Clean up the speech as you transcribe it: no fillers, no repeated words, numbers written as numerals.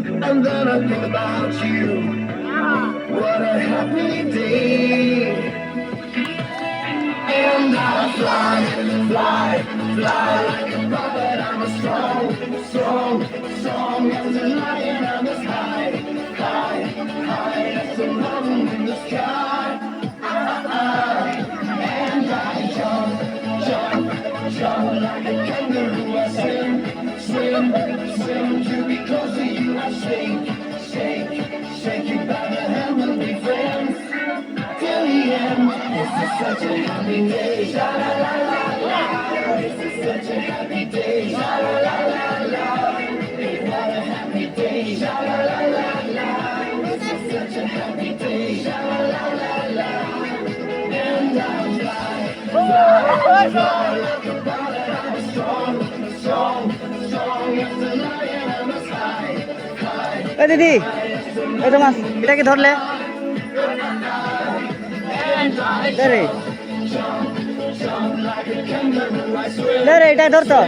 And then I think about you. What a happy day. And I fly, fly, fly like a rocket. I'm a strong, strong, strong as a lion. I'm as high, high, high as the moon in the sky. And I jump, jump, jump like a kangaroo. I swim, swim, swim to be close to you. I shake, shake, shake you by the hand. We'll be friends till the end. This is such a happy day. Sha la la la la. This is such a happy day. Sha la la la la. Hey, what a happy day. Sha la la la la. This is such a happy day. Sha la la la la. And I fly, fly, fly like a bird. I'm strong, strong, strong as a lion. I'm as high, high. এ দিদি, এই তো মাছ, এটা কি ধরলে? দে রে, দে রে, এটা ধরতো।